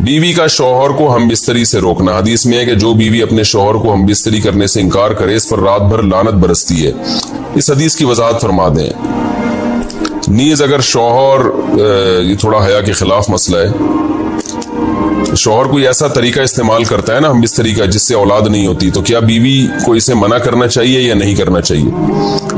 بیوی کا شوہر کو ہم بستری سے روکنا. حدیث میں ہے کہ جو بیوی اپنے شوہر کو ہم بستری کرنے سے انکار کرے اس پر رات بھر لعنت برستی ہے. اس حدیث کی وضاحت فرما دیں. نیز اگر شوہر، یہ تھوڑا حیا کے خلاف مسئلہ ہے، شوہر کوئی ایسا طریقہ استعمال کرتا ہے نا ہم بستری کا جس سے اولاد نہیں ہوتی، تو کیا بیوی کو اسے منع کرنا چاہیے یا نہیں کرنا چاہیے؟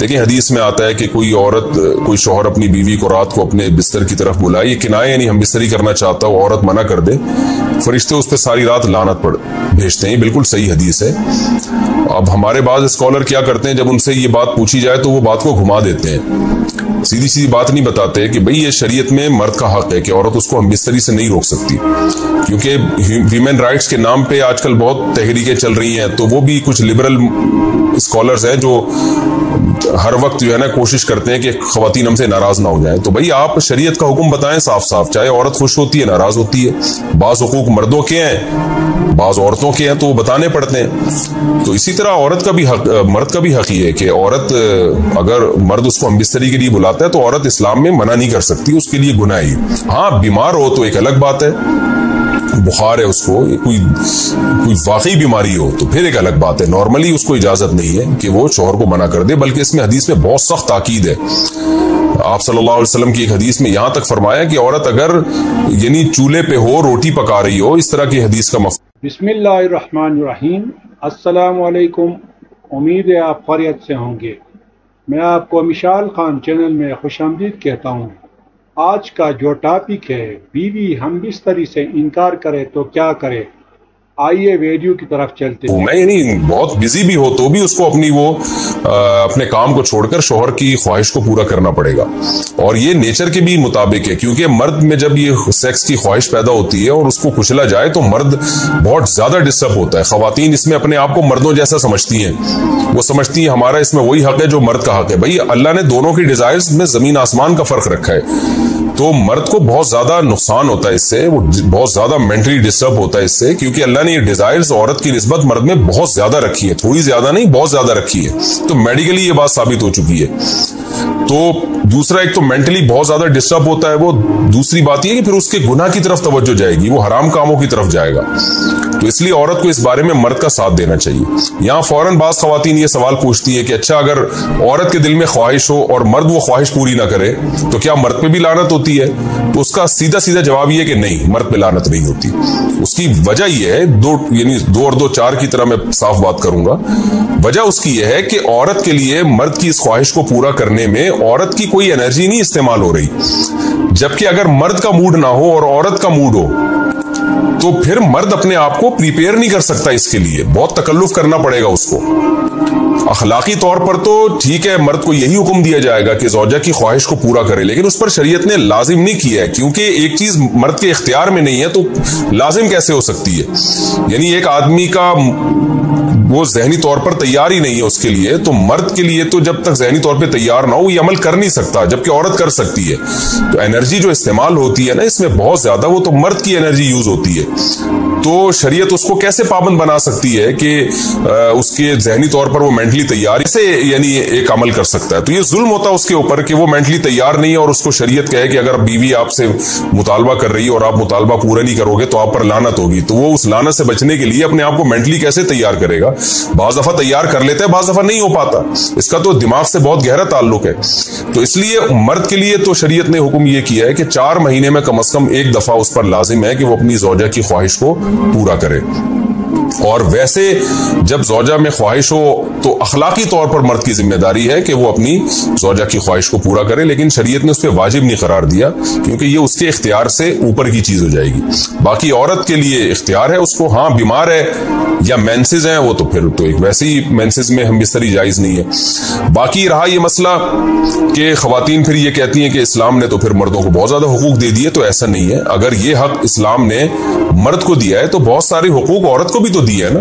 دیکھیں حدیث میں آتا ہے کہ کوئی عورت، کوئی شوہر اپنی بیوی کو رات کو اپنے بستر کی طرف بلائے، یہ کنایہ یعنی ہم بستری کرنا چاہتا ہو، عورت منع کر دے، فرشتے اس پہ ساری رات لعنت بھیجتے ہیں. بالکل صحیح حدیث ہے. اب ہمارے بعض اسکالر کیا کرتے ہیں، جب ان سے یہ بات پوچھی جائے تو وہ بات کو گھما دیتے ہیں، سیدھی سیدھی بات نہیں بتاتے کہ بھئی یہ شریعت میں مرد کا حق ہے کہ عورت اس کو ہم بستری سے نہیں روک سکتی. کیونکہ ویمن رائٹس کے نام پہ آج کل بہت تحریکیں چل رہی ہیں، تو وہ بھی کچھ لبرل اسکالرز ہیں جو ہر وقت جو ہے نا کوشش کرتے ہیں کہ خواتین ہم سے ناراض نہ ہو جائیں. تو بھئی آپ شریعت کا حکم بتائیں صاف صاف، چاہے عورت خوش ہوتی ہے ناراض ہوتی ہے. بعض حقوق مردوں کے ہیں، بعض عورتوں کے ہیں، تو وہ بتانے پڑتے ہیں. تو اسی طرح عورت کا بھی حق، مرد کا بھی حق یہ ہے کہ عورت، اگر مرد اس کو ہم بستری کے لیے بلاتا ہے تو عورت اسلام میں منع نہیں کر سکتی، اس کے لیے گناہ ہی. ہاں بیمار ہو تو ایک الگ بات ہے، بخار ہے اس کو، کوئی واقعی بیماری ہو تو پھر ایک الگ بات ہے. نارملی اس کو اجازت نہیں ہے کہ وہ شوہر کو منع کر دے، بلکہ اس میں حدیث میں بہت سخت تاکید ہے. آپ صلی اللہ علیہ وسلم کی ایک حدیث میں یہاں تک فرمایا کہ عورت اگر یعنی چولہے پہ ہو، روٹی پکا رہی ہو، اس طرح کی حدیث کا مفہوم. بسم اللہ الرحمن الرحیم. السلام علیکم. امید ہے آپ خیریت سے ہوں گے. میں آپ کو مشال خان چینل میں خوش آمدید کہتا ہوں. آج کا جو ٹاپک ہے، بیوی ہم بستری سے انکار کرے تو کیا کرے، آئیے ویڈیو کی طرف چلتے ہیں. میں یعنی بہت بزی بھی ہو تو بھی اس کو اپنے کام کو چھوڑ کر شوہر کی خواہش کو پورا کرنا پڑے گا. اور یہ نیچر کے بھی مطابق ہے، کیونکہ مرد میں جب یہ سیکس کی خواہش پیدا ہوتی ہے اور اس کو کچلا جائے تو مرد بہت زیادہ ڈسٹرب ہوتا ہے. خواتین اس میں اپنے آپ کو مردوں جیسا سمجھتی ہیں، وہ سمجھتی ہیں ہمارا اس میں وہی حق ہے جو مرد کا حق ہے. بھائی اللہ نے دونوں کی ڈیزائرز میں زمین آسمان کا فرق رکھا ہے. تو مرد کو بہت زیادہ نقصان ہوتا ہے اس سے، وہ بہت زیادہ مینٹلی ڈسٹرب ہوتا ہے اس سے، کیونکہ اللہ نے یہ ڈیزائرز عورت کی نسبت مرد میں بہت زیادہ رکھی ہے، تھوڑی زیادہ نہیں بہت زیادہ رکھی ہے. تو میڈیکلی یہ بات ثابت ہو چکی ہے. تو دوسرا ایک تو مینٹلی بہت زیادہ ڈسٹرب ہوتا ہے وہ، دوسری بات یہ کہ پھر اس کے گناہ کی طرف توجہ جائے گی، وہ حرام کاموں کی طرف جائے گا. تو اس لیے عورت کو اس بارے میں مرد کا ساتھ دینا چاہیے. یہاں فوراً بعض خواتین یہ سوال پوچھتی ہے کہ اچھا اگر عورت کے دل میں خواہش ہو اور مرد وہ خواہش پوری نہ کرے تو کیا مرد پہ بھی لعنت ہوتی ہے؟ تو اس کا سیدھا سیدھا جواب یہ ہے کہ نہیں، مرد پہ لعنت نہیں ہوتی. اس کی وجہ یہ ہے، دو اور دو چار کی طرح میں صاف بات کروں گا. وجہ اس کی یہ ہے کہ عورت کے لیے مرد کی اس خواہش کو پورا کرنے میں عورت کی کوئی انرجی نہیں استعمال ہو رہی. جبکہ اگر مرد کا موڈ نہ ہو اور عورت کا موڈ ہو تو پھر مرد اپنے آپ کو پریپیئر نہیں کر سکتا، اس کے لیے بہت تکلف کرنا پڑے گا اس کو. اخلاقی طور پر تو ٹھیک ہے، مرد کو یہی حکم دیا جائے گا کہ زوجہ کی خواہش کو پورا کرے، لیکن اس پر شریعت نے لازم نہیں کیا ہے، کیونکہ ایک چیز مرد کے اختیار میں نہیں ہے تو لازم کیسے ہو سکتی ہے؟ یعنی ایک آدمی کا وہ ذہنی طور پر تیار ہی نہیں ہے اس کے لیے، تو مرد کے لیے تو جب تک ذہنی طور پہ تیار نہ ہو یہ عمل کر نہیں سکتا، جبکہ عورت کر سکتی ہے. تو انرجی جو استعمال ہوتی ہے نا اس میں بہت زیادہ، وہ تو مرد کی انرجی یوز ہوتی ہے. تو شریعت اس کو کیسے پابند بنا سکتی ہے کہ اس کے ذہنی طور پر وہ مینٹلی تیار سے یعنی ایک عمل کر سکتا ہے؟ تو یہ ظلم ہوتا ہے اس کے اوپر کہ وہ مینٹلی تیار نہیں ہے اور اس کو شریعت کہے کہ اگر بیوی آپ سے مطالبہ کر رہی ہے اور آپ مطالبہ پورا نہیں کرو گے تو آپ پر لعنت ہوگی. تو وہ اس لعنت سے بچنے کے لیے اپنے آپ کو مینٹلی کیسے تیار کرے گا؟ بعض دفعہ تیار کر لیتا ہے، بعض دفعہ نہیں ہو پاتا. اس کا تو دماغ سے بہت گہرا تعلق ہے. تو اس لیے مرد کے لیے تو شریعت نے حکم یہ کیا ہے کہ 4 مہینے میں کم از کم ایک دفعہ اس پر لازم ہے کہ وہ اپنی زوجہ کی خواہش کو پورا کرے. اور ویسے جب زوجہ میں خواہش ہو تو اخلاقی طور پر مرد کی ذمہ داری ہے کہ وہ اپنی زوجہ کی خواہش کو پورا کرے، لیکن شریعت نے اس پہ واجب نہیں قرار دیا کیونکہ یہ اس کے اختیار سے اوپر کی چیز ہو جائے گی. باقی عورت کے لیے اختیار ہے اس کو، ہاں بیمار ہے یا مینسز ہیں وہ تو پھر تو ایک ویسے ہی مینسز میں ہم بستری جائز نہیں ہے. باقی رہا یہ مسئلہ کہ خواتین پھر یہ کہتی ہیں کہ اسلام نے تو پھر مردوں کو بہت زیادہ حقوق دے دیے، تو ایسا نہیں ہے. اگر یہ حق اسلام نے مرد کو دیا ہے تو بہت سارے حقوق عورت کو بھی تو دیا ہے نا.